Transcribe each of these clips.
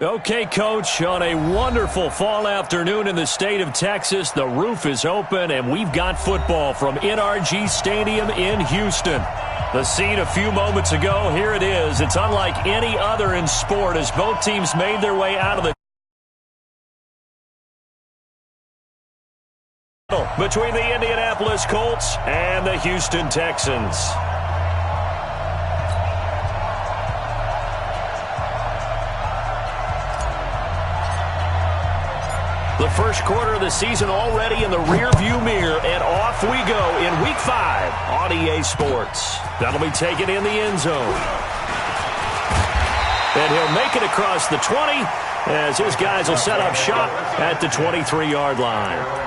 Okay, Coach, on a wonderful fall afternoon in the state of Texas, the roof is open, and we've got football from NRG Stadium in Houston. The scene a few moments ago, here it is. It's unlike any other in sport as both teams made their way out of the between the Indianapolis Colts and the Houston Texans. The first quarter of the season already in the rearview mirror, and off we go in Week 5 on EA Sports. That'll be taken in the end zone. And he'll make it across the 20 as his guys will set up shop at the 23-yard line.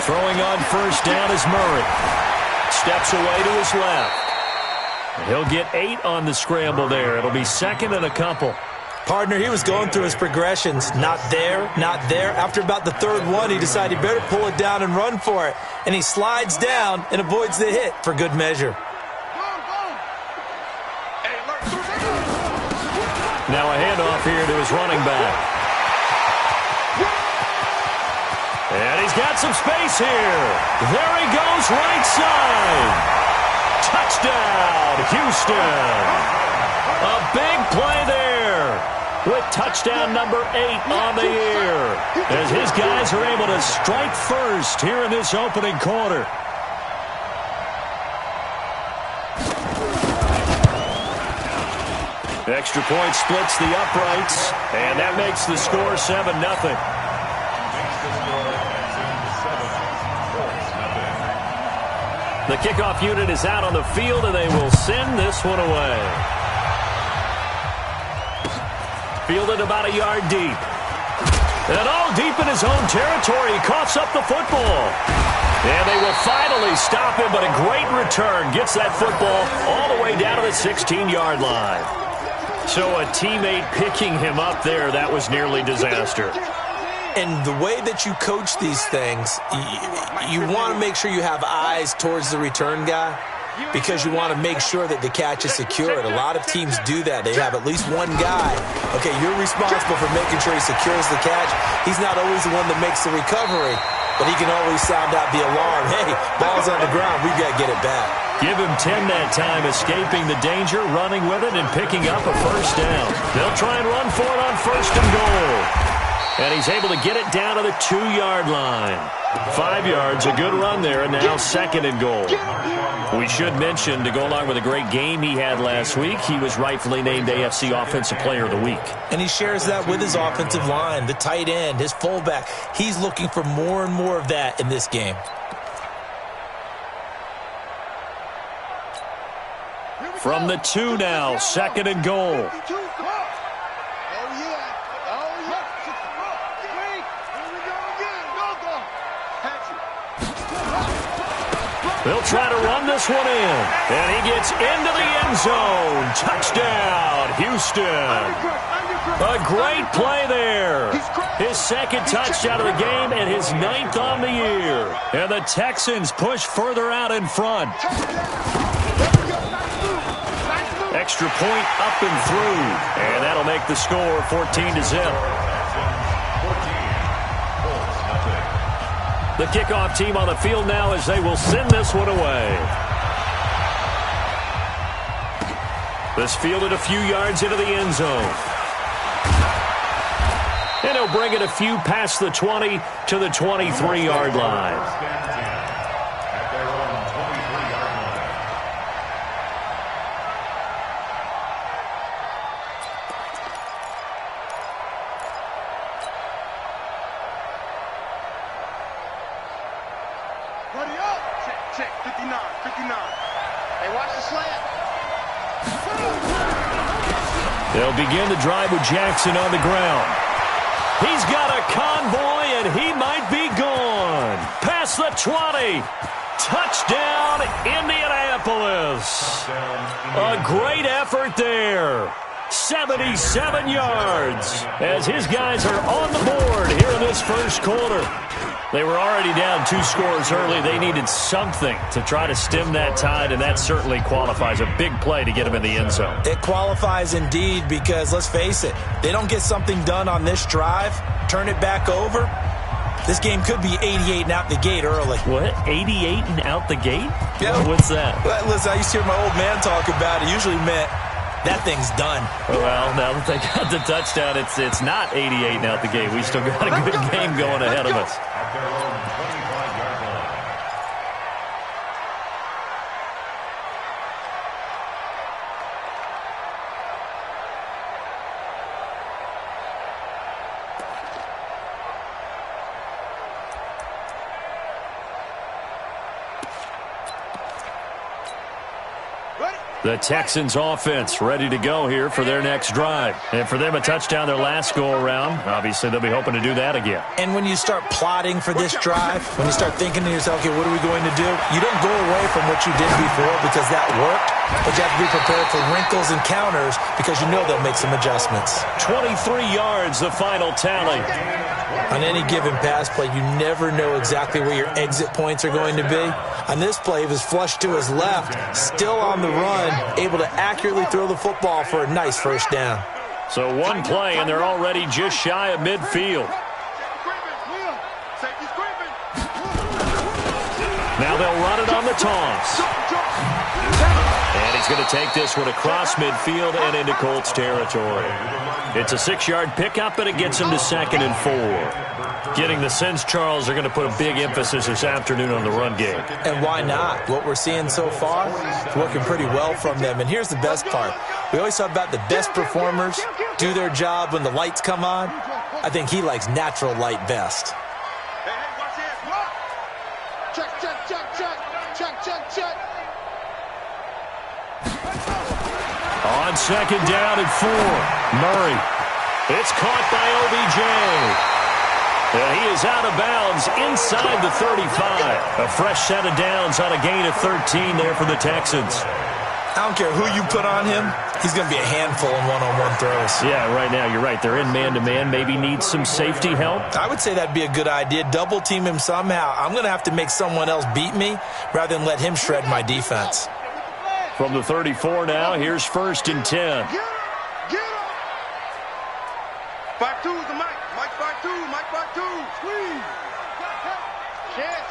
Throwing on first down is Murray. Steps away to his left. He'll get 8 on the scramble there. It'll be second and a couple. Partner, he was going through his progressions. Not there, not there. After about the third one, he decided he better pull it down and run for it. And he slides down and avoids the hit for good measure. Now a handoff here to his running back. And he's got some space here. There he goes, right side. Touchdown, Houston. A big play there with touchdown number 8 on the year as his guys are able to strike first here in this opening quarter. Extra point splits the uprights, and that makes the score 7-0. The kickoff unit is out on the field, and they will send this one away. Fielded about a yard deep. And all deep in his own territory. He coughs up the football. And they will finally stop him, but a great return gets that football all the way down to the 16-yard line. So a teammate picking him up there, that was nearly disaster. And the way that you coach these things, you want to make sure you have eyes towards the return guy because you want to make sure that the catch is secured. A lot of teams do that. They have at least one guy. Okay, you're responsible for making sure he secures the catch. He's not always the one that makes the recovery, but he can always sound out the alarm. Hey, ball's on the ground. We've got to get it back. Give him 10 that time, escaping the danger, running with it, and picking up a first down. They'll try and run for it on first and goal. And he's able to get it down to the 2-yard line. 5 yards, a good run there, and now second and goal. We should mention, to go along with a great game he had last week, he was rightfully named AFC Offensive Player of the Week. And he shares that with his offensive line, the tight end, his fullback. He's looking for more and more of that in this game. From the 2 now, second and goal. They'll try to run this one in. And he gets into the end zone. Touchdown, Houston. A great play there. His second touchdown of the game and his 9th on the year. And the Texans push further out in front. Extra point up and through. And that'll make the score 14-0. The kickoff team on the field now as they will send this one away. This fielded a few yards into the end zone. And he'll bring it a few past the 20 to the 23-yard line. They'll begin the drive with Jackson on the ground. He's got a convoy, and he might be gone. Past the 20. Touchdown, Indianapolis. A great effort there. 77 yards as his guys are on the board here in this first quarter. They were already down 2 scores early. They needed something to try to stem that tide, and that certainly qualifies. A big play to get them in the end zone. It qualifies indeed because, let's face it, they don't get something done on this drive, turn it back over, this game could be 88 and out the gate early. What? 88 and out the gate? Yeah. What's that? Well, listen, I used to hear my old man talk about it. Usually meant that thing's done. Well, now that they got the touchdown, it's not 88 and out the gate. We still got a good game going ahead of us. The Texans offense ready to go here for their next drive. And for them, a touchdown their last go-around. Obviously, they'll be hoping to do that again. And when you start plotting for this drive, when you start thinking to yourself, okay, what are we going to do? You don't go away from what you did before because that worked, but you have to be prepared for wrinkles and counters because you know they'll make some adjustments. 23 yards, the final tally. On any given pass play, you never know exactly where your exit points are going to be. On this play, he was flushed to his left, still on the run, able to accurately throw the football for a nice first down. So one play, and they're already just shy of midfield. Now they'll run it on the toss. And he's going to take this one across midfield and into Colts territory. It's a 6-yard pickup, and it gets him to 2nd and 4. Getting the sense, Charles, are going to put a big emphasis this afternoon on the run game. And why not? What we're seeing so far is working pretty well from them. And here's the best part. We always talk about the best performers do their job when the lights come on. I think he likes natural light best. Hey, watch this. What? Check. On 2nd down and 4, Murray. It's caught by OBJ. And he is out of bounds inside the 35. A fresh set of downs on a gain of 13 there for the Texans. I don't care who you put on him. He's going to be a handful in one-on-one throws. Yeah, right now, you're right. They're in man-to-man. Maybe need some safety help. I would say that'd be a good idea. Double team him somehow. I'm going to have to make someone else beat me rather than let him shred my defense. From the 34 now, here's 1st and 10. Get him. 5-2 is the Mike. Mike 5-2. Squeeze. Shit.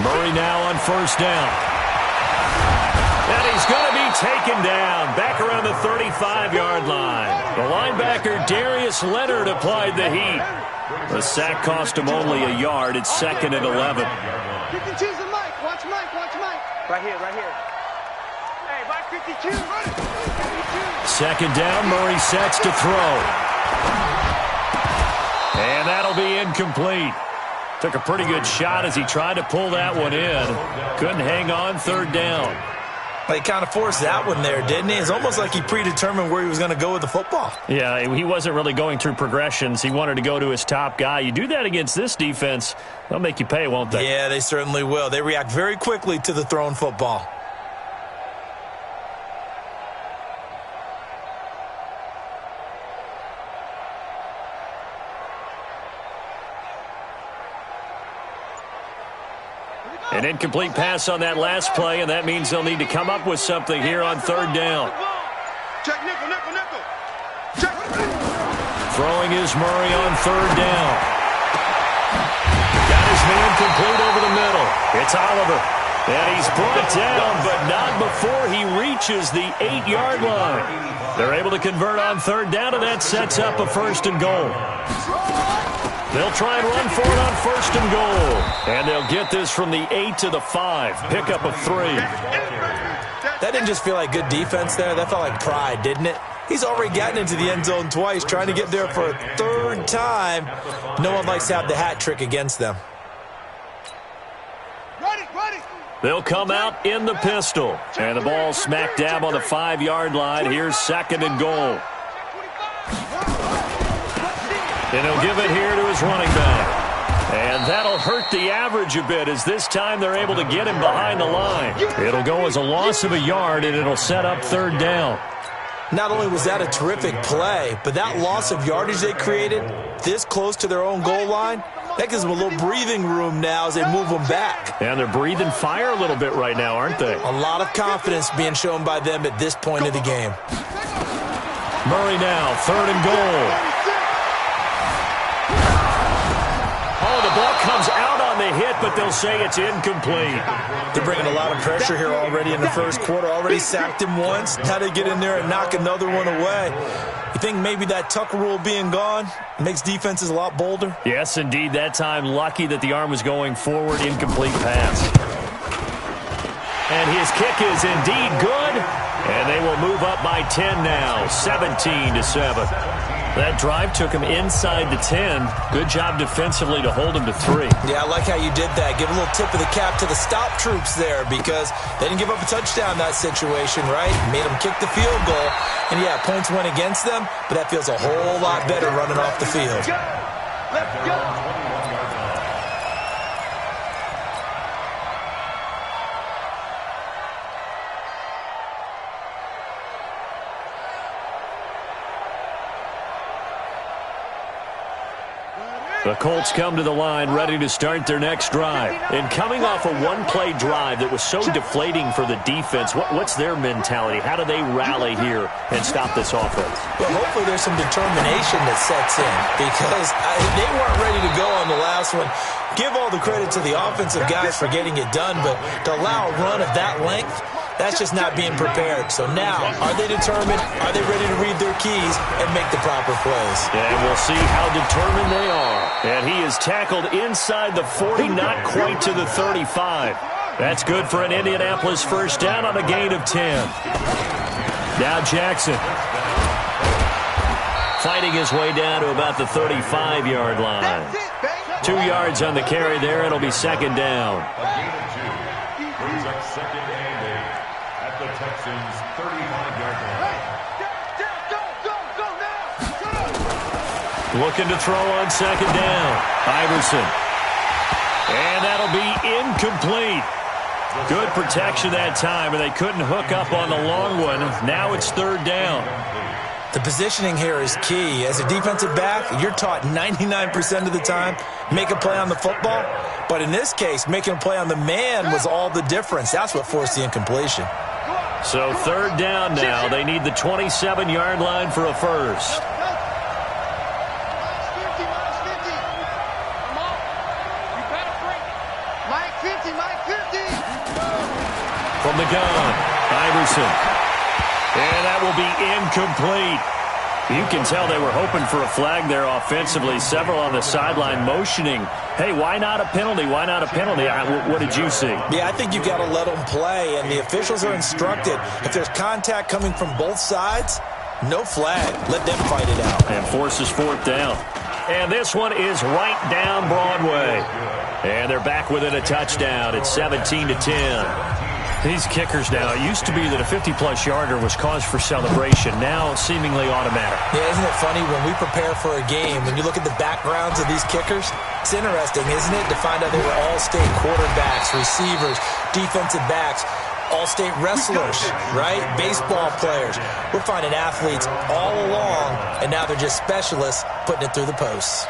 Murray now on 1st down. And he's going to be taken down back around the 35-yard line. The linebacker, Darius Leonard, applied the heat. The sack cost him only a yard. It's 2nd and 11. You can choose the Mike. Watch Mike. Right here. Hey, Mike 52. 2nd down, Murray sets to throw. And that'll be incomplete. Took a pretty good shot as he tried to pull that one in. Couldn't hang on 3rd down. He kind of forced that one there, didn't he? It's almost like he predetermined where he was going to go with the football. Yeah, he wasn't really going through progressions. He wanted to go to his top guy. You do that against this defense, they'll make you pay, won't they? Yeah, they certainly will. They react very quickly to the thrown football. An incomplete pass on that last play, and that means they'll need to come up with something here on 3rd down. Check nickel. Check. Throwing is Murray on 3rd down. Got his man complete over the middle. It's Oliver. And he's brought down, but not before he reaches the 8-yard line. They're able to convert on 3rd down, and that sets up a 1st and goal. They'll try and run for it on 1st and goal. And they'll get this from the 8 to the 5. Pickup of 3. That didn't just feel like good defense there. That felt like pride, didn't it? He's already gotten into the end zone twice, trying to get there for a 3rd time. No one likes to have the hat trick against them. Ready. They'll come out in the pistol. And the ball smack dab on the 5-yard line. Here's 2nd and goal. And he'll give it here to his running back. And that'll hurt the average a bit as this time they're able to get him behind the line. It'll go as a loss of a yard, and it'll set up 3rd down. Not only was that a terrific play, but that loss of yardage they created this close to their own goal line, that gives them a little breathing room now as they move them back. And they're breathing fire a little bit right now, aren't they? A lot of confidence being shown by them at this point of the game. Murray now, 3rd and goal. Oh, the ball comes out on the hit, but they'll say it's incomplete. They're bringing a lot of pressure here already in the first quarter. Already sacked him once. Now they get in there and knock another one away. You think maybe that Tucker rule being gone makes defenses a lot bolder? Yes, indeed. That time, lucky that the arm was going forward. Incomplete pass. And his kick is indeed good. And they will move up by 10 now, 17-7. That drive took him inside the 10. Good job defensively to hold him to 3. Yeah, I like how you did that. Give a little tip of the cap to the stop troops there because they didn't give up a touchdown in that situation, right? Made them kick the field goal. And, yeah, points went against them, but that feels a whole lot better running off the field. Let's go. The Colts come to the line ready to start their next drive. And coming off a one-play drive that was so deflating for the defense, what's their mentality? How do they rally here and stop this offense? Well, hopefully there's some determination that sets in because they weren't ready to go on the last one. Give all the credit to the offensive guys for getting it done, but to allow a run of that length, that's just not being prepared. So now, are they determined? Are they ready to read their keys and make the proper plays? And we'll see how determined they are. And he is tackled inside the 40, not quite to the 35. That's good for an Indianapolis first down on a gain of 10. Now Jackson. Fighting his way down to about the 35-yard line. 2 yards on the carry there. It'll be 2nd down. The Texans' 35-yard line. Looking to throw on 2nd down. Iverson. And that'll be incomplete. Good protection that time, and they couldn't hook up on the long one. Now it's 3rd down. The positioning here is key. As a defensive back, you're taught 99% of the time, make a play on the football. But in this case, making a play on the man was all the difference. That's what forced the incompletion. So 3rd down now. They need the 27-yard line for a first. From the gun, Iverson. And that will be incomplete. You can tell they were hoping for a flag there offensively. Several on the sideline motioning, hey, why not a penalty? Why not a penalty? What did you see? Yeah, I think you've got to let them play, and the officials are instructed. If there's contact coming from both sides, no flag. Let them fight it out. And forces 4th down. And this one is right down Broadway. And they're back within a touchdown. It's 17-10. These kickers now, it used to be that a 50-plus yarder was cause for celebration. Now seemingly automatic. Yeah, isn't it funny when we prepare for a game, when you look at the backgrounds of these kickers, it's interesting, isn't it, to find out they were all-state quarterbacks, receivers, defensive backs, all-state wrestlers, right? Baseball players. We're finding athletes all along, and now they're just specialists putting it through the posts.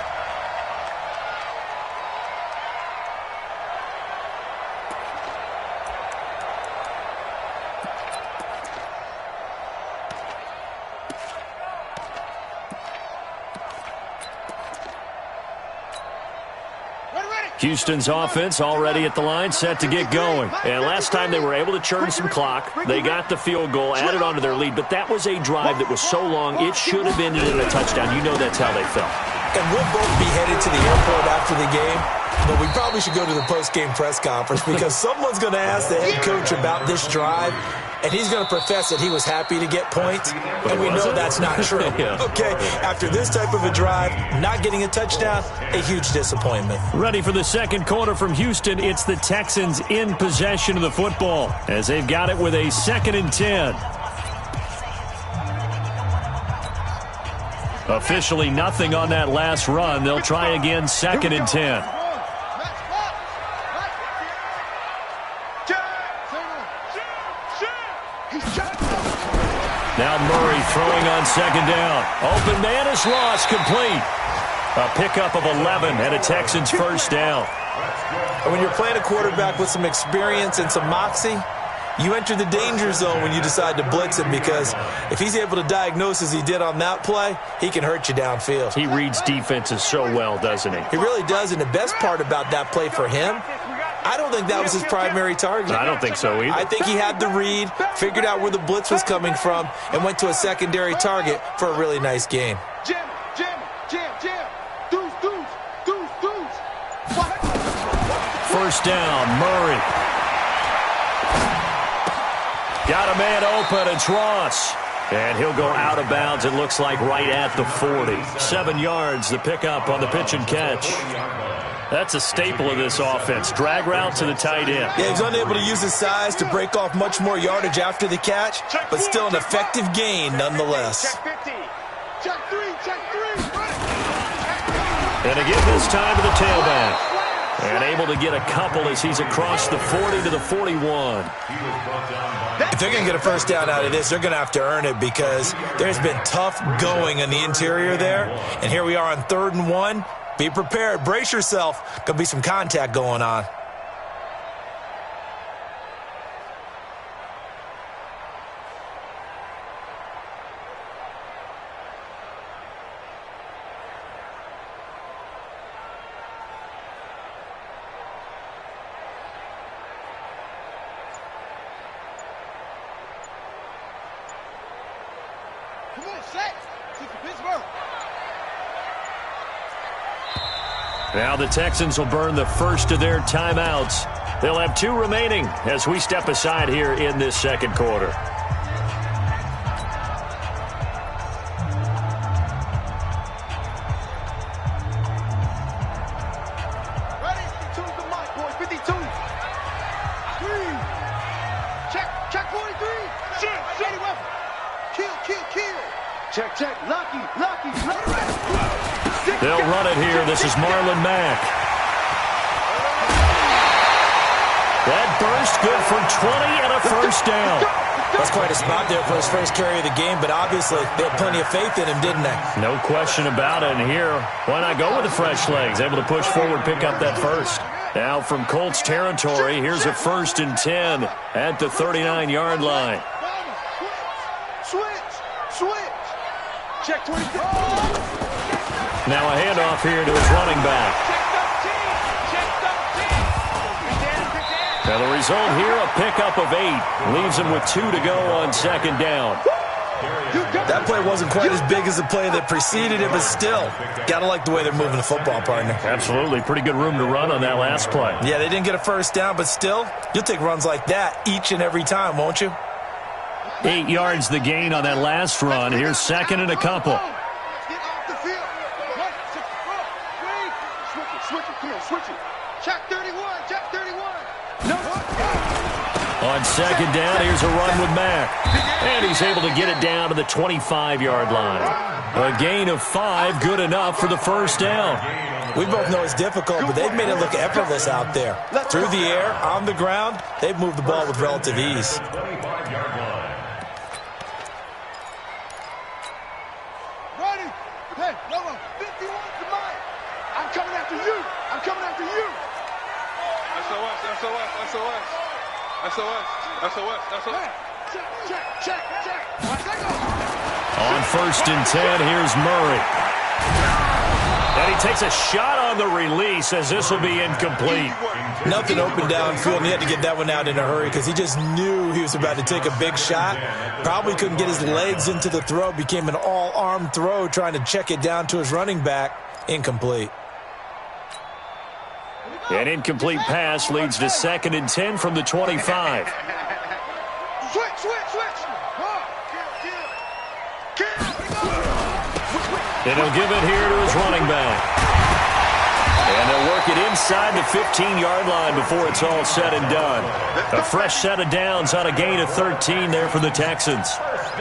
Houston's offense already at the line, set to get going. And last time they were able to churn some clock. They got the field goal, added on to their lead, but that was a drive that was so long, it should have ended in a touchdown. You know that's how they felt. And we'll both be headed to the airport after the game, but we probably should go to the post-game press conference because someone's going to ask the head coach about this drive. and he's going to profess that he was happy to get points, and we know that's not true. Yeah. Okay, after this type of a drive, not getting a touchdown, a huge disappointment. Ready for the second quarter from Houston. It's the Texans in possession of the football as they've got it with a 2nd and 10. Officially nothing on that last run. They'll try again, 2nd and 10. Now Murray throwing on 2nd down. Open man is lost, complete. A pickup of 11 and a Texans first down. And when you're playing a quarterback with some experience and some moxie, you enter the danger zone when you decide to blitz him, because if he's able to diagnose as he did on that play, he can hurt you downfield. He reads defenses so well, doesn't he? He really does, and the best part about that play for him, I don't think that was his primary target. I don't think so either. I think he had the read, figured out where the blitz was coming from, and went to a secondary target for a really nice game. Jam. Deuce. First down, Murray. Got a man open, it's Ross. And he'll go out of bounds, it looks like, right at the 40. 7 yards, the pickup on the pitch and catch. That's a staple of this offense. Drag route to the tight end. Yeah, he's unable to use his size to break off much more yardage after the catch, but still an effective gain nonetheless. Check 50. Check 3. And again this time to the tailback. And able to get a couple as he's across the 40 to the 41. If they're going to get a first down out of this, they're going to have to earn it, because there's been tough going in the interior there. And here we are on 3rd and 1. Be prepared. Brace yourself. Going to be some contact going on. Come on, set. Pittsburgh. Now the Texans will burn the first of their timeouts. They'll have 2 remaining as we step aside here in this second quarter. Ready? 52's the mic, boys. 52. 3. Check 43. Shady weapon. Kill. Check. Lucky. They'll run it here. This is Marlon Mack. That burst good for 20 and a first down. That's quite a spot there for his first carry of the game, but obviously they had plenty of faith in him, didn't they? No question about it. And here, why not go with the fresh legs? Able to push forward, pick up that first. Now from Colts territory, here's a 1st and 10 at the 39-yard line. Switch. Check 26. Now a handoff here to his running back. Now the result here, a pickup of 8. Leaves him with 2 to go on 2nd down. That play wasn't quite as big as the play that preceded it, but still, gotta like the way they're moving the football, partner. Absolutely. Pretty good room to run on that last play. Yeah, they didn't get a first down, but still, you'll take runs like that each and every time, won't you? 8 yards the gain on that last run. Here's 2nd and a couple. Get off the field. 1, 6, 4, 3. Switch it. Come on, switch it. Check 31. No. On 2nd down, here's a run with Mack. And he's able to get it down to the 25-yard line. A gain of 5, good enough for the first down. We both know it's difficult, but they've made it look effortless out there. Through the air, on the ground, they've moved the ball with relative ease. Ready? Hey, Lobo, 51 to mine. I'm coming after you. SOS. Check. On 1st and 10, here's Murray. And he takes a shot on the release as this will be incomplete. Nothing open downfield, and he had to get that one out in a hurry because he just knew he was about to take a big shot. Probably couldn't get his legs into the throw. Became an all-arm throw trying to check it down to his running back. Incomplete. An incomplete pass leads to 2nd and 10 from the 25. Switch. And he'll give it here to his running back. And they'll work it inside the 15-yard line before it's all said and done. A fresh set of downs on a gain of 13 there for the Texans.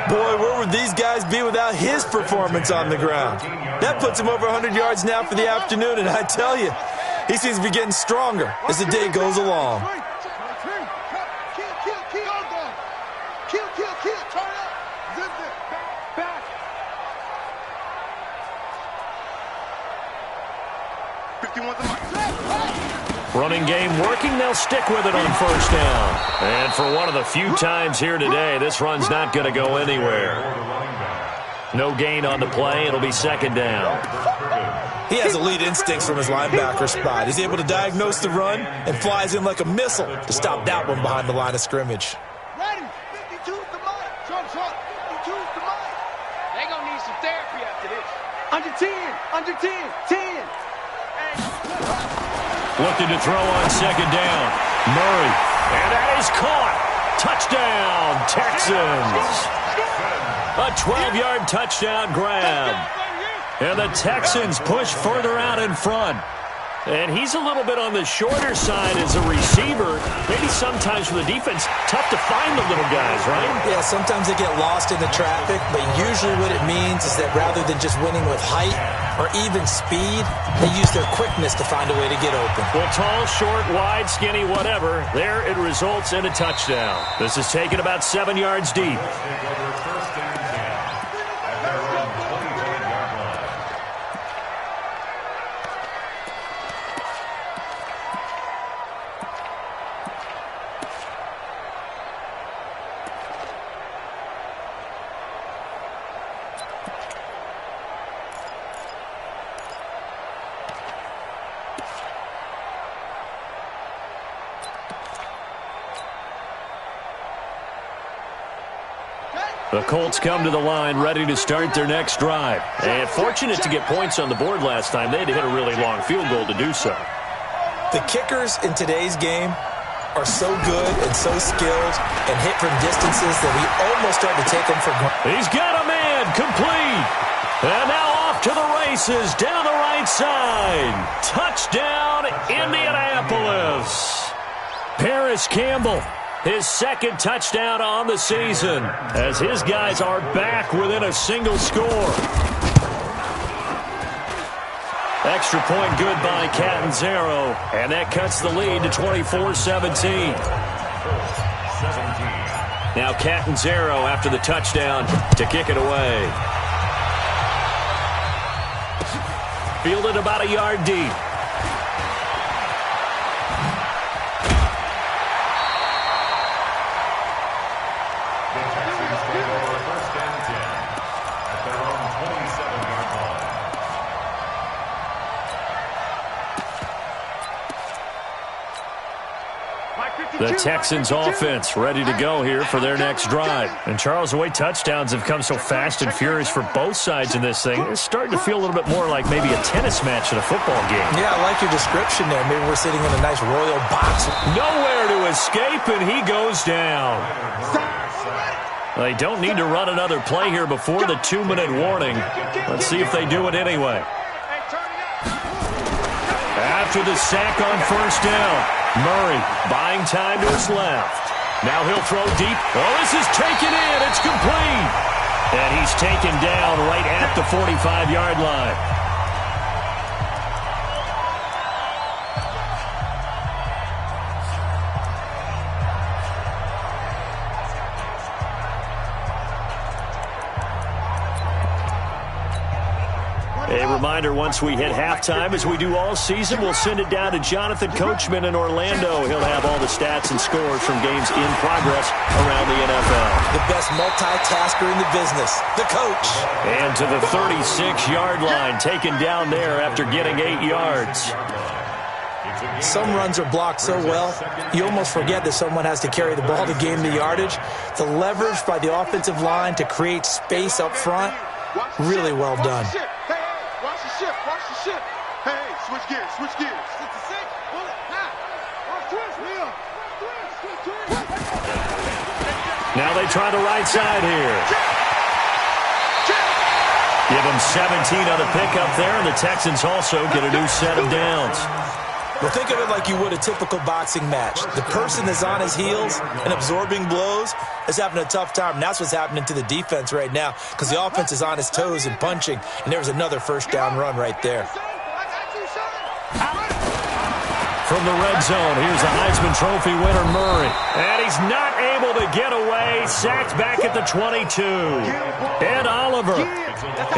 Boy, where would these guys be without his performance on the ground? That puts him over 100 yards now for the afternoon, and I tell you, he seems to be getting stronger as the day goes along. Running game working, they'll stick with it on first down. And for one of the few times here today, this run's not going to go anywhere. No gain on the play, it'll be second down. He has elite instincts from his linebacker spot. He's able to diagnose the run and flies in like a missile to stop that one behind the line of scrimmage. Ready, 52's the mark. 52's the mark. They're going to need some therapy after this. Under 10, 10. Looking to throw on second down. Murray. And that is caught. Touchdown, Texans. A 12-yard touchdown grab. And the Texans push further out in front. And he's a little bit on the shorter side as a receiver. Maybe sometimes for the defense, tough to find the little guys, right? Yeah, sometimes they get lost in the traffic, but usually what it means is that rather than just winning with height or even speed, they use their quickness to find a way to get open. Well, tall, short, wide, skinny, whatever, there it results in a touchdown. This is taken about 7 yards deep. The Colts come to the line ready to start their next drive. And fortunate to get points on the board last time. They had to hit a really long field goal to do so. The kickers in today's game are so good and so skilled and hit from distances that we almost start to take them for granted. He's got a man complete. And now off to the races down the right side. Touchdown, Indianapolis. Paris Campbell. His second touchdown on the season as his guys are back within a single score. Extra point good by Catanzaro, and that cuts the lead to 24-17. Now Catanzaro after the touchdown to kick it away. Fielded about a yard deep. The Texans offense ready to go here for their next drive. And Charles, the way touchdowns have come so fast and furious for both sides in this thing, it's starting to feel a little bit more like maybe a tennis match in a football game. Yeah, I like your description there. Maybe we're sitting in a nice royal box. Nowhere to escape, and he goes down. They don't need to run another play here before the 2-minute warning. Let's see if they do it anyway. After the sack on first down, Murray buying time to his left. Now he'll throw deep. Oh, this is taken in. It's complete. And he's taken down right at the 45-yard line. A reminder, once we hit halftime, as we do all season, we'll send it down to Jonathan Coachman in Orlando. He'll have all the stats and scores from games in progress around the NFL. The best multitasker in the business, the coach. And to the 36-yard line, taken down there after getting 8 yards. Some runs are blocked so well, you almost forget that someone has to carry the ball to gain the yardage. The leverage by the offensive line to create space up front, really well done. Watch the ship. Hey, switch gears. 66, pull it, now. Now they try the right side here. Give them 17 on the pickup there, and the Texans also get a new set of downs. Well, think of it like you would a typical boxing match. The person that's on his heels and absorbing blows is having a tough time. And that's what's happening to the defense right now because the offense is on his toes and punching. And there was another first down run right there. From the red zone, here's the Heisman Trophy winner, Murray. And he's not able to get away. Sacked back at the 22. Ed Oliver.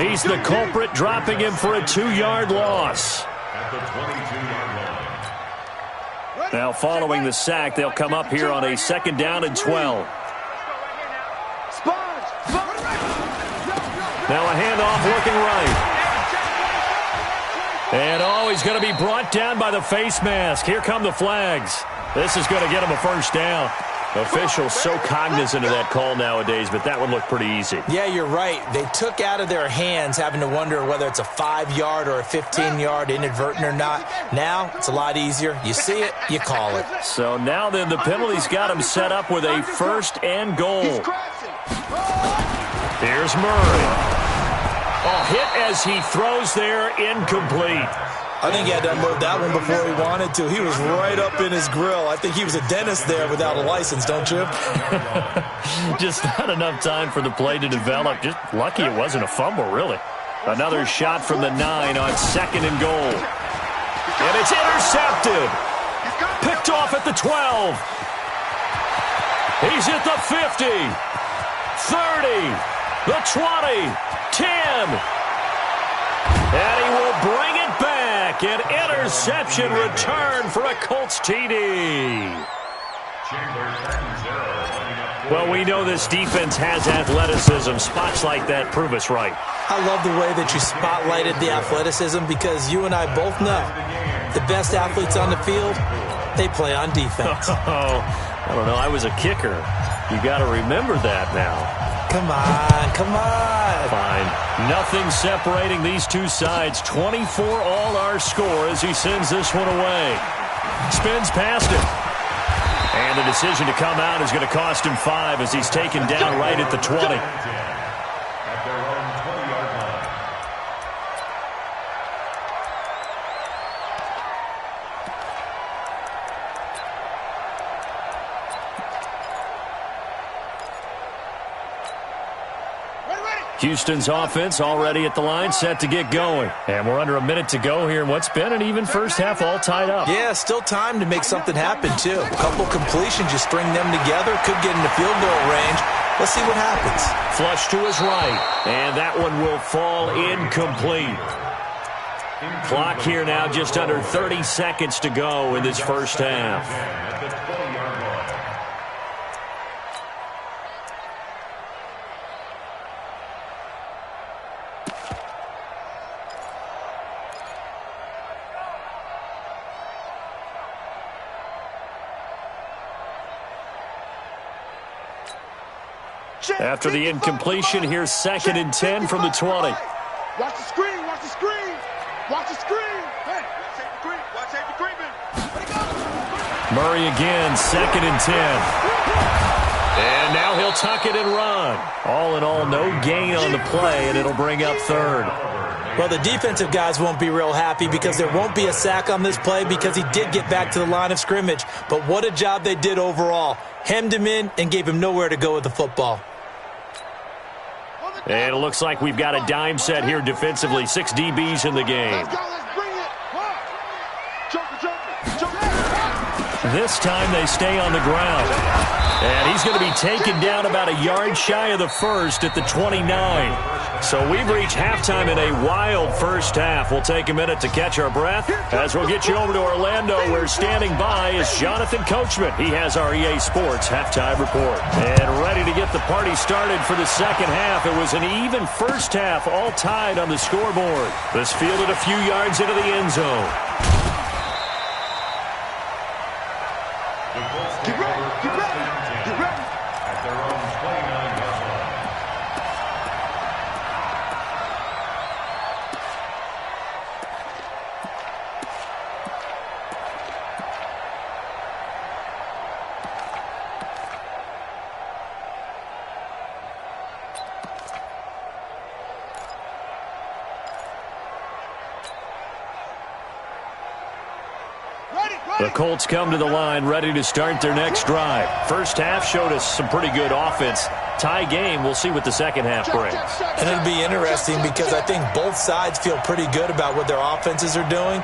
He's the culprit, dropping him for a 2-yard loss. At the 22-yard line. Now, following the sack, they'll come up here on a 2nd down and 12. Now a handoff looking right. And, he's going to be brought down by the face mask. Here come the flags. This is going to get him a first down. Officials so cognizant of that call nowadays, but that would look pretty easy. Yeah, you're right. They took out of their hands having to wonder whether it's a 5-yard or a 15-yard inadvertent or not. Now, it's a lot easier. You see it, you call it. So now then the penalty's got him set up with a 1st and goal. Here's Murray. Hit as he throws there, incomplete. I think he had to unload that one before he wanted to. He was right up in his grill. I think he was a dentist there without a license, don't you? Just not enough time for the play to develop. Just lucky it wasn't a fumble, really. Another shot from the 9 on 2nd and goal. And it's intercepted. Picked off at the 12. He's at the 50. 30. The 20. 10. And he will bring it back. An interception return for a Colts TD. Well, we know this defense has athleticism. Spots like that prove us right. I love the way that you spotlighted the athleticism because you and I both know the best athletes on the field, they play on defense. I don't know. I was a kicker. You got to remember that now. Come on, come on. Fine. Nothing separating these two sides. 24 all our score as he sends this one away. Spins past it. And the decision to come out is going to cost him 5 as he's taken down right at the 20. At their own 20-yard line. Houston's offense already at the line, set to get going. And we're under a minute to go here in what's been an even first half, all tied up. Yeah, still time to make something happen, too. A couple completions, you string them together, could get into field goal range. Let's see what happens. Flush to his right, and that one will fall incomplete. Clock here now just under 30 seconds to go in this first half. At the 20-yard line. After the incompletion, here's 2nd and 10 from the 20. Watch the screen, watch the screen, watch the screen. Hey, watch safety creeping. Murray again, 2nd and 10. And now he'll tuck it and run. All in all, no gain on the play, and it'll bring up 3rd. Well, the defensive guys won't be real happy because there won't be a sack on this play because he did get back to the line of scrimmage. But what a job they did overall. Hemmed him in and gave him nowhere to go with the football. And it looks like we've got a dime set here defensively. 6 DBs in the game. This time they stay on the ground. And he's going to be taken down about a yard shy of the first at the 29. So we've reached halftime in a wild first half. We'll take a minute to catch our breath as we'll get you over to Orlando, where standing by is Jonathan Coachman. He has our EA Sports halftime report. And ready to get the party started for the second half. It was an even first half, all tied on the scoreboard. This fielded a few yards into the end zone. Get ready, get ready, get ready. At their own 29-yard line. The Colts come to the line ready to start their next drive. First half showed us some pretty good offense. Tie game, we'll see what the second half brings. And it'll be interesting because I think both sides feel pretty good about what their offenses are doing.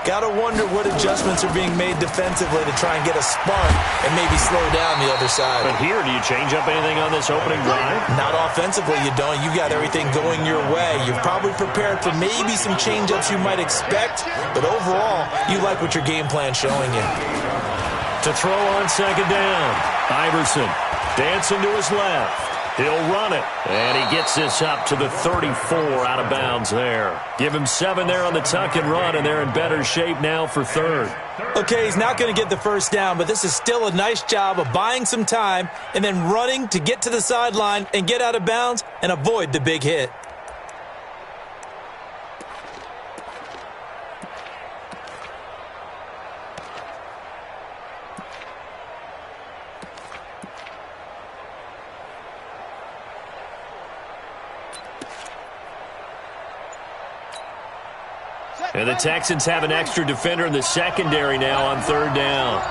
Got to wonder what adjustments are being made defensively to try and get a spark and maybe slow down the other side. But here, do you change up anything on this opening drive? Not offensively, you don't. You got everything going your way. You've probably prepared for maybe some change-ups you might expect, but overall, you like what your game plan's showing you. To throw on second down, Iverson dancing to his left. He'll run it, and he gets this up to the 34 out of bounds there. Give him 7 there on the tuck and run, and they're in better shape now for third. Okay, he's not going to get the first down, but this is still a nice job of buying some time and then running to get to the sideline and get out of bounds and avoid the big hit. And the Texans have an extra defender in the secondary now on third down.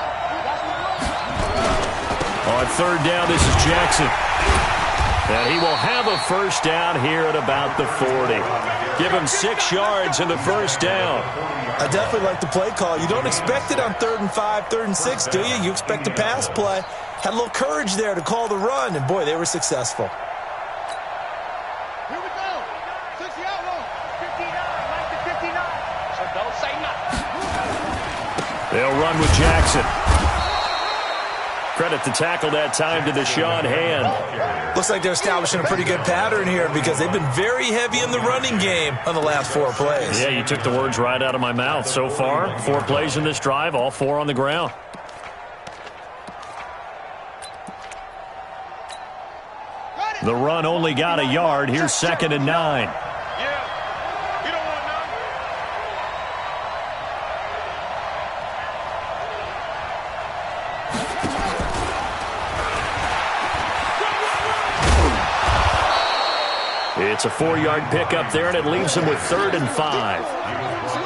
On third down, this is Jackson. And he will have a first down here at about the 40. Give him 6 yards in the first down. I definitely like the play call. You don't expect it on 3rd and 5, 3rd and 6, do you? You expect a pass play. Had a little courage there to call the run, and boy, they were successful. Here we go. 60 out roll. 59. Like the 59. So don't say nothing. They'll run with Jackson. Credit the tackle that time to the Deshaun Hand. Looks like they're establishing a pretty good pattern here because they've been very heavy in the running game on the last 4 plays. Yeah, you took the words right out of my mouth. So far, 4 plays in this drive, all 4 on the ground. The run only got a yard. Here's 2nd and 9. It's a 4-yard pickup there, and it leaves him with 3rd and 5.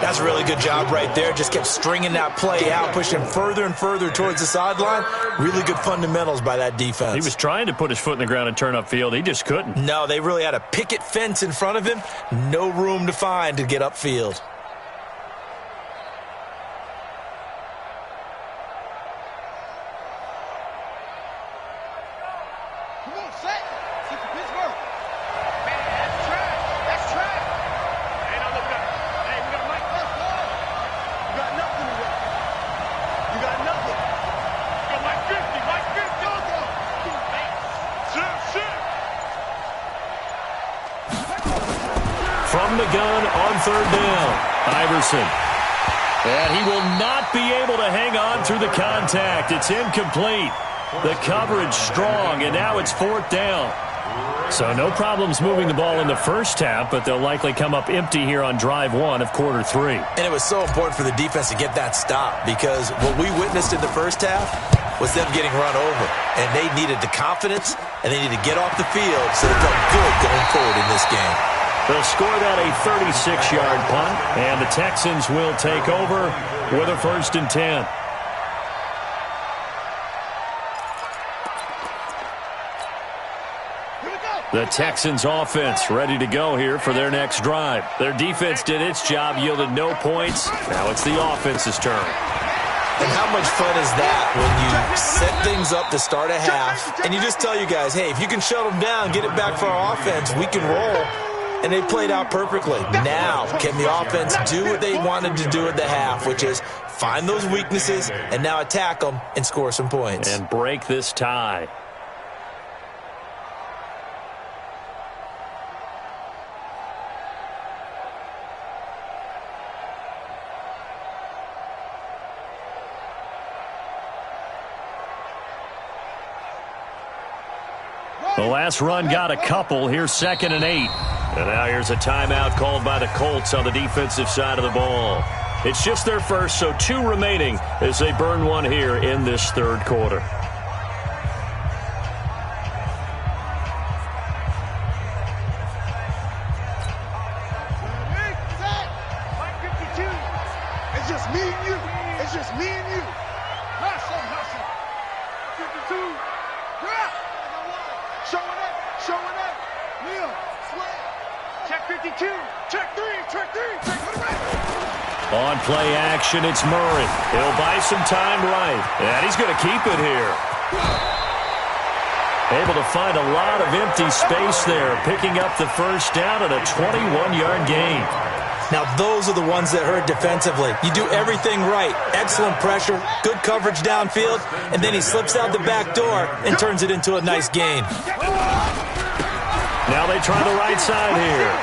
That's a really good job right there. Just kept stringing that play out, pushing him further and further towards the sideline. Really good fundamentals by that defense. He was trying to put his foot in the ground and turn upfield. He just couldn't. No, they really had a picket fence in front of him. No room to find to get upfield. Come on, set. Set to Pittsburgh. Man, that's trash. That's trash. Hey, now look up. Hey, we got a mic. Let's go. You got nothing today. You got nothing. Yo, Mike 50. Mike 50. Go, go. Shit. From the gun on 3rd down, Iverson. And he will not be able to hang on through the contact. It's incomplete. The coverage strong, and now it's 4th down. So no problems moving the ball in the first half, but they'll likely come up empty here on drive 1 of quarter 3. And it was so important for the defense to get that stop because what we witnessed in the first half was them getting run over. And they needed the confidence, and they needed to get off the field so they felt good going forward in this game. They'll score that a 36-yard punt, and the Texans will take over with a 1st and 10. The Texans offense ready to go here for their next drive. Their defense did its job, yielded no points. Now it's the offense's turn. And how much fun is that when you set things up to start a half and you just tell you guys, hey, if you can shut them down, get it back for our offense, we can roll. And they played out perfectly. Now, can the offense do what they wanted to do at the half, which is find those weaknesses and now attack them and score some points. And break this tie. The last run got a couple. Here's 2nd and 8. And now here's a timeout called by the Colts on the defensive side of the ball. It's just their first, so 2 remaining as they burn 1 here in this 3rd quarter. It's just me and you. It's just me and you. Check 52. Check 3. Check 3. Check 3. On play action, it's Murray. He'll buy some time right. And he's going to keep it here. Able to find a lot of empty space there, picking up the first down and a 21-yard gain. Now, those are the ones that hurt defensively. You do everything right. Excellent pressure, good coverage downfield, and then he slips out the back door and turns it into a nice gain. Now they try the right side here.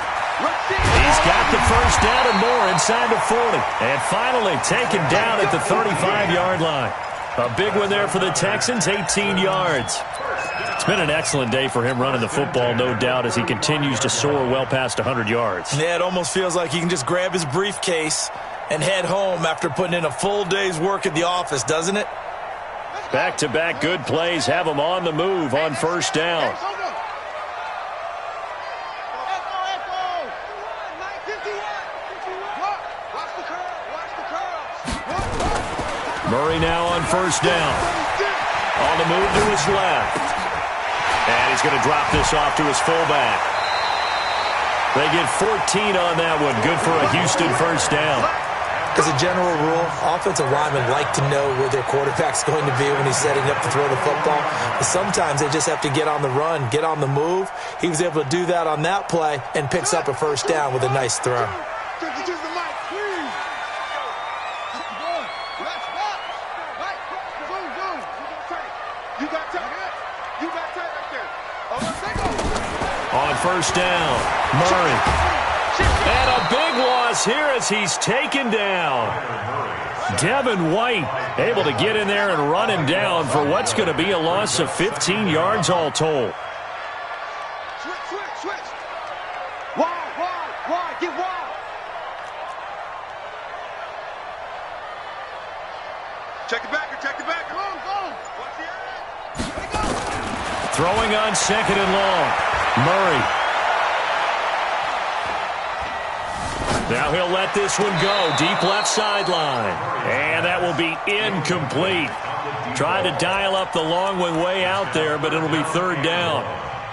He's got the first down and more inside the 40. And finally taken down at the 35-yard line. A big one there for the Texans, 18 yards. It's been an excellent day for him running the football, no doubt, as he continues to soar well past 100 yards. Yeah, it almost feels like he can just grab his briefcase and head home after putting in a full day's work at the office, doesn't it? Back-to-back good plays have him on the move on first down. Murray now on first down. On the move to his left. And he's going to drop this off to his fullback. They get 14 on that one. Good for a Houston first down. As a general rule, offensive linemen like to know where their quarterback's going to be when he's setting up to throw the football. But sometimes they just have to get on the run, get on the move. He was able to do that on that play and picks up a first down with a nice throw. On first down, Murray. And a big loss here as he's taken down. Devin White able to get in there and run him down for what's going to be a loss of 15 yards all told. Switch. Wide. Get wide. Check it back. Come on. Watch the edge. Let it go. Throwing on second and long. Murray. Now he'll let this one go. Deep left sideline. And that will be incomplete. Tried to dial up the long one way out there, but it'll be third down.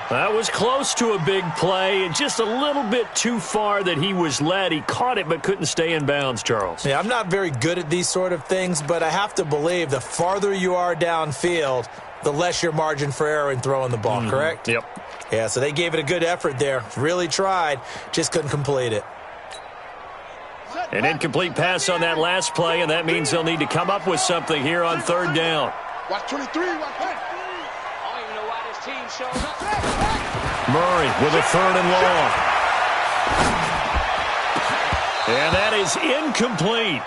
That was close to a big play, and just a little bit too far that he was led. He caught it but couldn't stay in bounds, Charles. Yeah, I'm not very good at these sort of things, but I have to believe the farther you are downfield, the less your margin for error in throwing the ball, correct? Yep. Yeah, so they gave it a good effort there. Really tried, just couldn't complete it. An incomplete pass on that last play, and that means they'll need to come up with something here on third down. Watch 23. Watch 23. I don't even know why this team showed up. Murray with a third and long. And that is incomplete.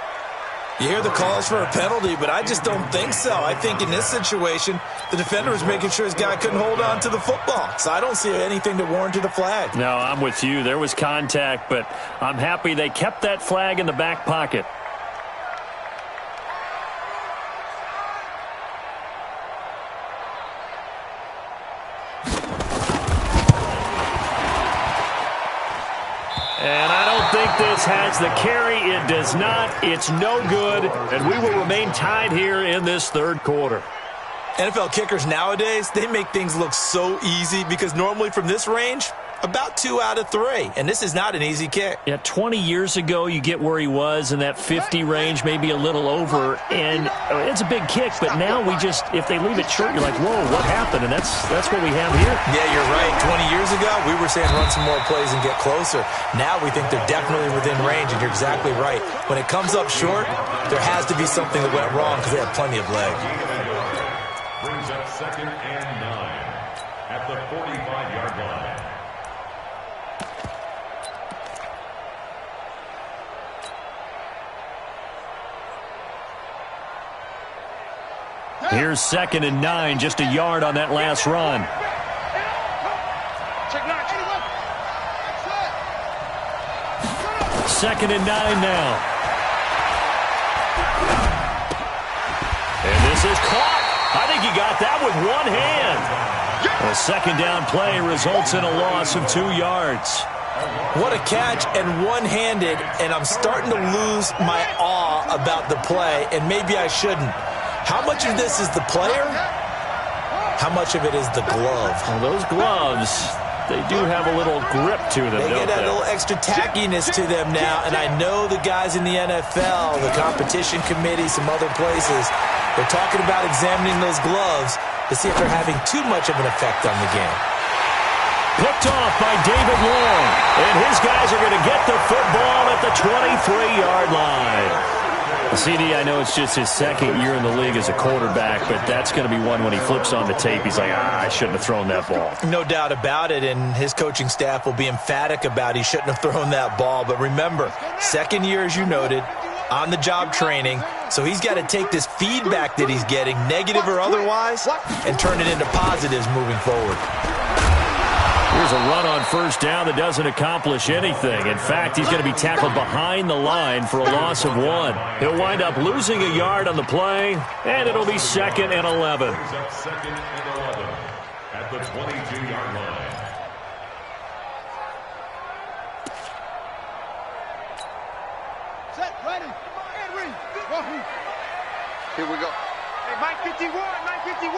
You hear the calls for a penalty, but I just don't think so. I think in this situation, the defender was making sure his guy couldn't hold on to the football. So I don't see anything to warrant a flag. No, I'm with you. There was contact, but I'm happy they kept that flag in the back pocket. And I don't think this has the carry. It does not. It's no good. And we will remain tied here in this third quarter. NFL kickers nowadays, they make things look so easy because normally from this range, about 2 out of 3. And this is not an easy kick. Yeah, 20 years ago, you get where he was in that 50 range, maybe a little over. And it's a big kick, but now we just, if they leave it short, you're like, whoa, what happened? And that's what we have here. Yeah, you're right. 20 years ago, we were saying run some more plays and get closer. Now we think they're definitely within range, and you're exactly right. When it comes up short, there has to be something that went wrong because they have plenty of leg. Brings up 2nd and 9 at the 45-yard line. Here's 2nd and 9, just a yard on that last run. Second and 9 now. And this is caught. I think he got that with one hand. A second down play results in a loss of 2 yards. What a catch, and one-handed, and I'm starting to lose my awe about the play, and maybe I shouldn't. How much of this is the player? How much of it is the glove? Well, those gloves, they do have a little grip to them, They don't get a they? little extra tackiness to them now, and I know the guys in the NFL, the competition committee, some other places, they're talking about examining those gloves to see if they're having too much of an effect on the game. Picked off by David Long, and his guys are going to get the football at the 23-yard line. CD, I know it's just his second year in the league as a quarterback, but that's going to be one when he flips on the tape. He's like, I shouldn't have thrown that ball. No doubt about it, and his coaching staff will be emphatic about he shouldn't have thrown that ball. But remember, second year, as you noted, on-the-job training, so he's got to take this feedback that he's getting, negative or otherwise, and turn it into positives moving forward. Here's a run on first down that doesn't accomplish anything. In fact, he's going to be tackled behind the line for a loss of 1. He'll wind up losing a yard on the play, and it'll be 2nd and 11. Second and 11 at the 22-yard line. Set, ready, and read. Here we go. Hey, Mike 51, Mike 51.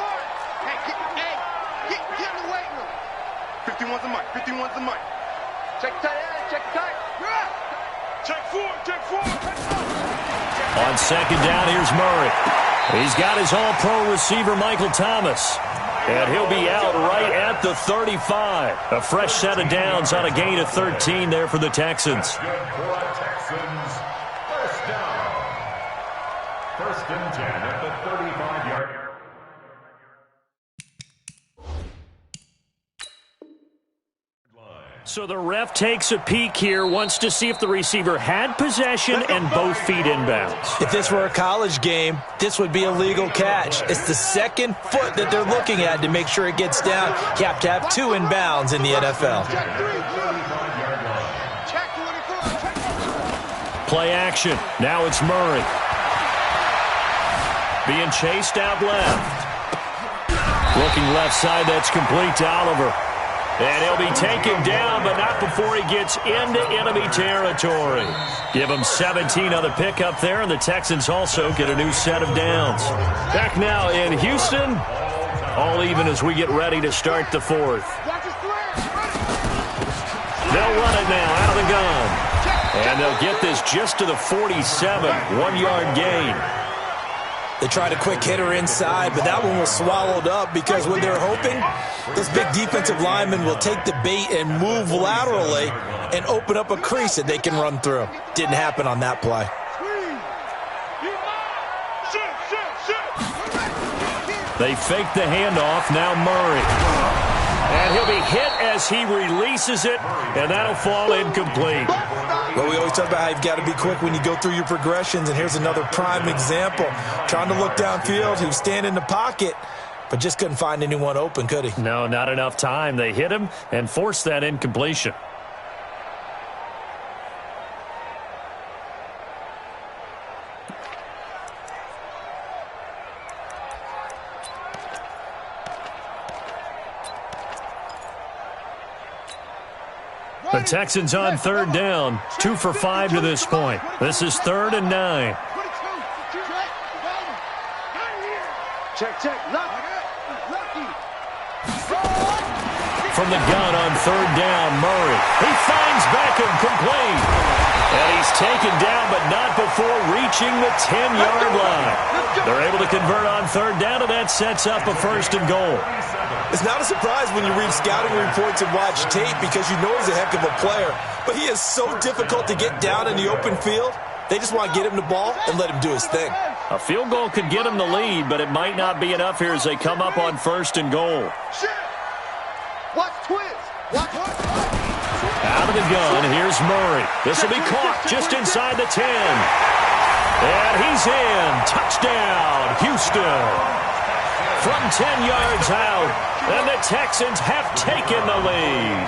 Hey, get in the weight room. 51's the mic, 51's the mic. Check tight, check tight. Check four. On second down, here's Murray. He's got his all-pro receiver, Michael Thomas. And he'll be out right at the 35. A fresh set of downs on a gain of 13 there for the Texans. Good for Texans. First down. 1st and 10 at the 35-yard line. So the ref takes a peek here, wants to see if the receiver had possession and both feet inbounds. If this were a college game, this would be a legal catch. It's the second foot that they're looking at to make sure it gets down. You have to have 2 inbounds in the NFL. Play action. Now it's Murray. Being chased out left. Looking left side, that's complete to Oliver. And he'll be taken down, but not before he gets into enemy territory. Give him 17 on the pickup there, and the Texans also get a new set of downs. Back now in Houston, all even as we get ready to start the 4th. They'll run it now out of the gun. And they'll get this just to the 47, 1-yard gain. They tried a quick hitter inside, but that one was swallowed up because what they're hoping, those big defensive linemen will take the bait and move laterally and open up a crease that they can run through. Didn't happen on that play. They fake the handoff, now Murray. And he'll be hit as he releases it, and that'll fall incomplete. Well, we always talk about how you've got to be quick when you go through your progressions, and here's another prime example. Trying to look downfield, he was standing in the pocket, but just couldn't find anyone open, could he? No, not enough time. They hit him and forced that incompletion. The Texans on 3rd down, 2 for 5 to this point. This is 3rd and 9. Check. From the gun on 3rd down, Murray. He finds Beckham complete. And he's taken down, but not before reaching the 10-yard line. They're able to convert on 3rd down, and that sets up a 1st and goal. It's not a surprise when you read scouting reports and watch tape because you know he's a heck of a player. But he is so difficult to get down in the open field. They just want to get him the ball and let him do his thing. A field goal could get him the lead, but it might not be enough here as they come up on 1st and goal. Watch twist. Watch. Out of the gun, here's Murray. This will be caught just inside the 10. And he's in. Touchdown, Houston. From 10 yards out, and the Texans have taken the lead.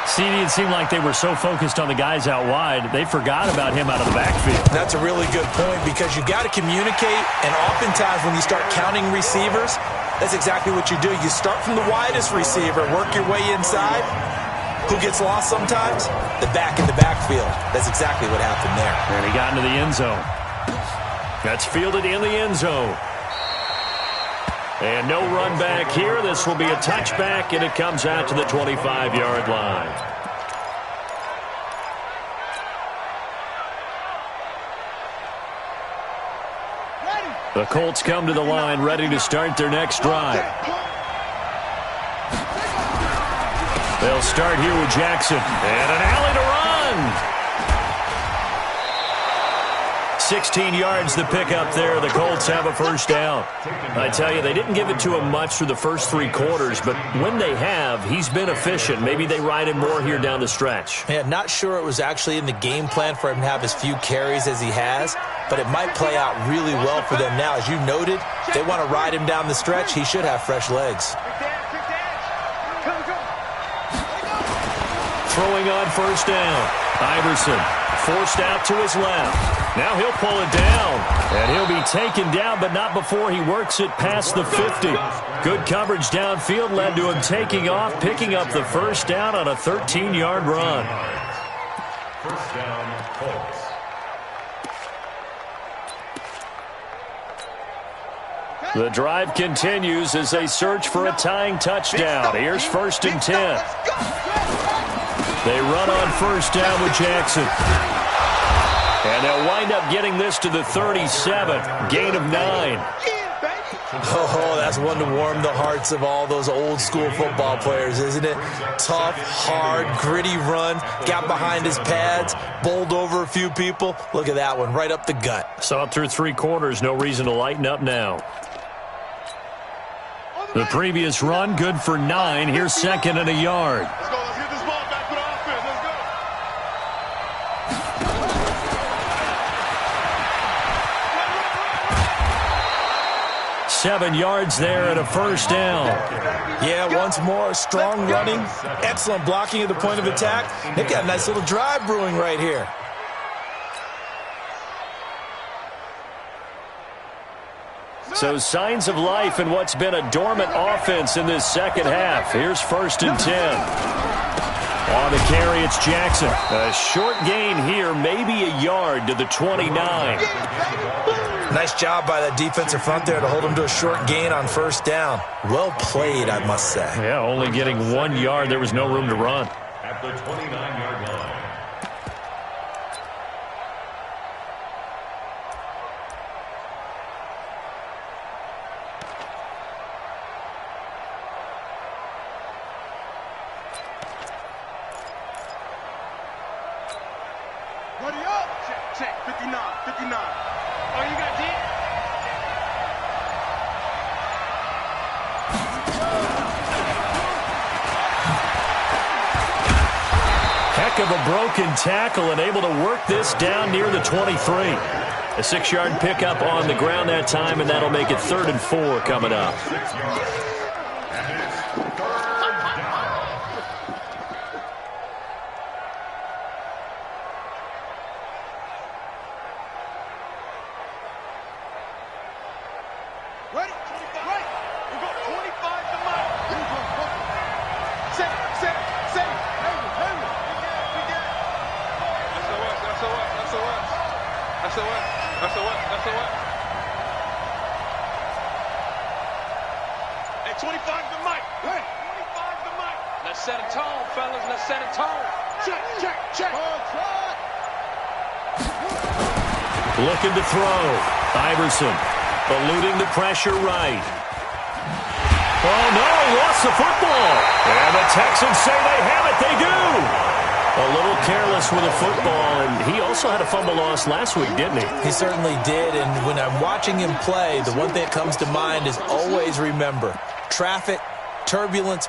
CD, it seemed like they were so focused on the guys out wide, they forgot about him out of the backfield. That's a really good point because you got to communicate, and oftentimes when you start counting receivers, that's exactly what you do. You start from the widest receiver, work your way inside. Who gets lost sometimes? The back in the backfield. That's exactly what happened there. And he got into the end zone. That's fielded in the end zone. And no run back here. This will be a touchback, and it comes out to the 25-yard line. The Colts come to the line, ready to start their next drive. They'll start here with Jackson. And an alley to run. 16 yards the pickup there. The Colts have a first down. I tell you, they didn't give it to him much through the first 3 quarters, but when they have, he's been efficient. Maybe they ride him more here down the stretch. Yeah, not sure it was actually in the game plan for him to have as few carries as he has, but it might play out really well for them now. As you noted, they want to ride him down the stretch. He should have fresh legs. Throwing on first down. Iverson forced out to his left. Now he'll pull it down, and he'll be taken down, but not before he works it past the 50. Good coverage downfield led to him taking off, picking up the first down on a 13-yard run. First down, Colts. The drive continues as they search for a tying touchdown. Here's 1st and 10. They run on first down with Jackson. And they'll wind up getting this to the 37. Gain of 9. Oh, that's one to warm the hearts of all those old school football players, isn't it? Tough, hard, gritty run. Got behind his pads, bowled over a few people. Look at that one, right up the gut. So up through 3 quarters, no reason to lighten up now. The previous run, good for 9. Here's 2nd and a yard. Let's go. Let's get this ball back for the offense. Let's go. 7 yards there and a first down. Yeah, once more, strong running, excellent blocking at the point of attack. They've got a nice little drive brewing right here. So signs of life in what's been a dormant offense in this second half. Here's 1st and 10. On the carry, it's Jackson. A short gain here, maybe a yard to the 29. Nice job by that defensive front there to hold him to a short gain on first down. Well played, I must say. Yeah, only getting 1 yard. There was no room to run. At the 29-yard line. Ready up. Check. 59. 59. Oh, you got D? Heck of a broken tackle and able to work this down near the 23. A 6-yard pickup on the ground that time, and that'll make it 3rd and 4 coming up. Ready? 25. We go 25 to Mike. Set. Hey, 25 to Mike. Hey, 25 to Mike. Let's set a tone, fellas. Let's set a tone. Check. Looking to throw. Iverson eluding the pressure right. Oh, no, he lost the football. And the Texans say they have it. They do. A little careless with a football, and he also had a fumble loss last week, didn't he? He certainly did, and when I'm watching him play, the one thing that comes to mind is always remember, traffic, turbulence,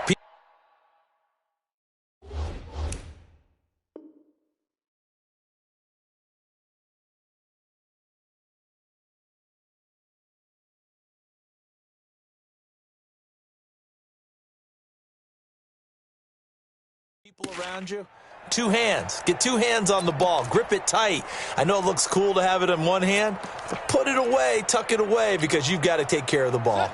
people around you. 2 hands. Get 2 hands on the ball. Grip it tight. I know it looks cool to have it in one hand, but put it away, tuck it away, because you've got to take care of the ball.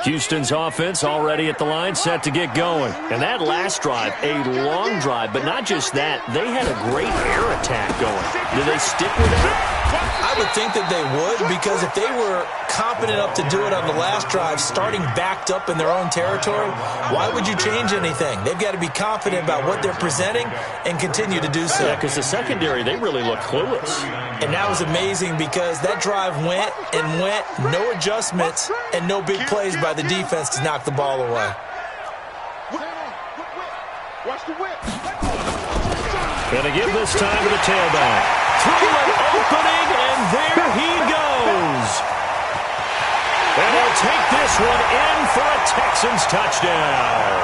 Houston's offense already at the line, set to get going. And that last drive, a long drive, but not just that. They had a great air attack going. Do they stick with that? I would think that they would, because if they were confident enough to do it on the last drive, starting backed up in their own territory, why would you change anything? They've got to be confident about what they're presenting and continue to do so. Yeah, because the secondary, they really look clueless. And that was amazing because that drive went and went, no adjustments, and no big plays by the defense to knock the ball away. Watch the whip. Gonna give this time to the tailback. Through an opening, and there he goes. And he'll take this one in for a Texans touchdown.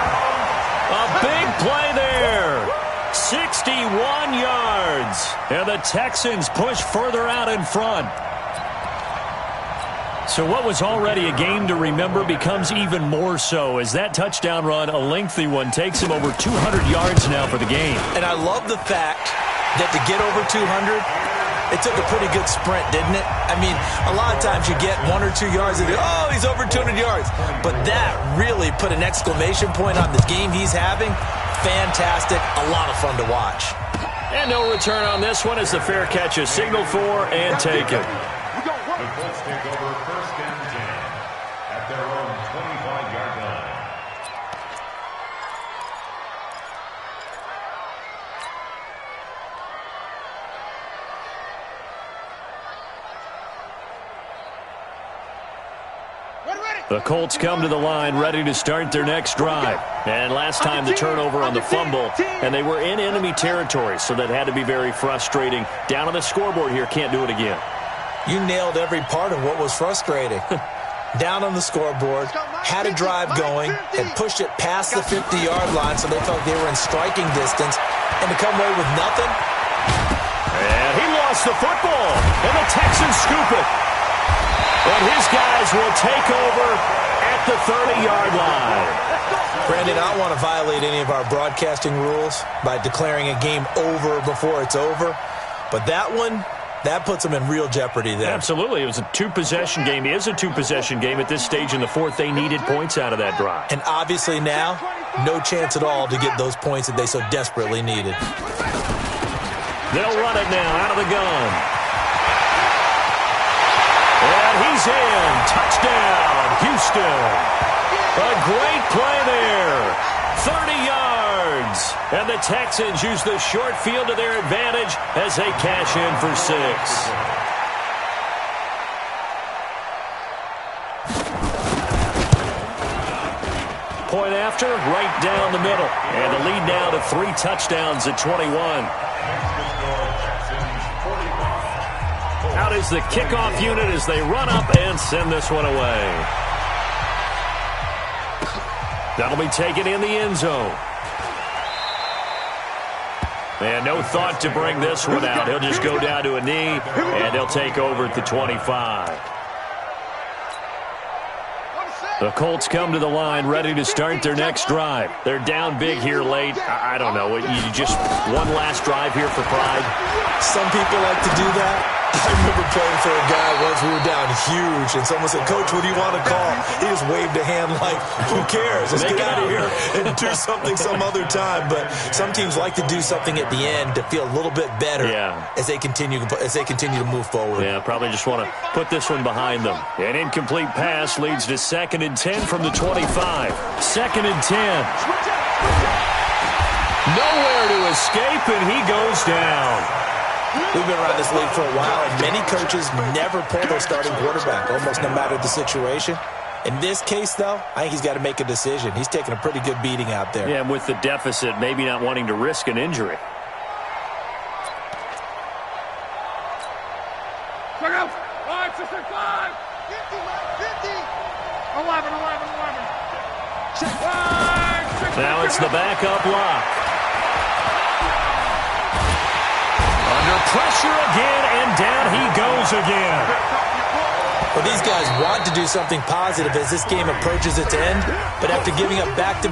A big play there. 61 yards. And the Texans push further out in front. So what was already a game to remember becomes even more so as that touchdown run, a lengthy one, takes him over 200 yards now for the game. And I love the fact that to get over 200, it took a pretty good sprint, didn't it? I mean, a lot of times you get 1 or 2 yards and oh, he's over 200 yards. But that really put an exclamation point on the game he's having. Fantastic. A lot of fun to watch. And no return on this one as the fair catch is signaled for and taken. The Colts take over 1st and 10 at their own 25-yard line. The Colts come to the line ready to start their next drive. And last time the turnover on the fumble, and they were in enemy territory, so that had to be very frustrating. Down on the scoreboard here, can't do it again. You nailed every part of what was frustrating. Down on the scoreboard, had a drive going, had pushed it past the 50-yard line so they felt they were in striking distance, and to come away with nothing. And he lost the football, and the Texans scoop it. And his guys will take over at the 30-yard line. Brandon, I don't want to violate any of our broadcasting rules by declaring a game over before it's over, but that one, that puts them in real jeopardy there. Absolutely. It was a two-possession game. It is a two-possession game at this stage in the fourth. They needed points out of that drive. And obviously now, no chance at all to get those points that they so desperately needed. They'll run it now out of the gun. And he's in. Touchdown, Houston. A great play there. 30 yards. And the Texans use the short field to their advantage as they cash in for 6. Point after, right down the middle. And the lead now to 3 touchdowns at 21. Out is the kickoff unit as they run up and send this one away. That'll be taken in the end zone. And no thought to bring this one out. He'll just go down to a knee, and they'll take over at the 25. The Colts come to the line ready to start their next drive. They're down big here late. I don't know. You just one last drive here for pride? Some people like to do that. I remember playing for a guy once. We were down huge, and someone said, "Coach, what do you want to call?" He just waved a hand like, "Who cares? Let's get out of here and do something some other time." But some teams like to do something at the end to feel a little bit better as they continue to move forward. Yeah, probably just want to put this one behind them. An incomplete pass leads to 2nd and 10 from the 25. 2nd and 10. Nowhere to escape, and he goes down. We've been around this league for a while, and many coaches never pull their starting quarterback, almost no matter the situation. In this case, though, I think he's got to make a decision. He's taking a pretty good beating out there. Yeah, and with the deficit, maybe not wanting to risk an injury. Check out. 5, 6, 5. 50. 11. Check. 5, 6, Now it's the backup lock. Under pressure again, and down he goes again. Well, these guys want to do something positive as this game approaches its end, but after giving up back to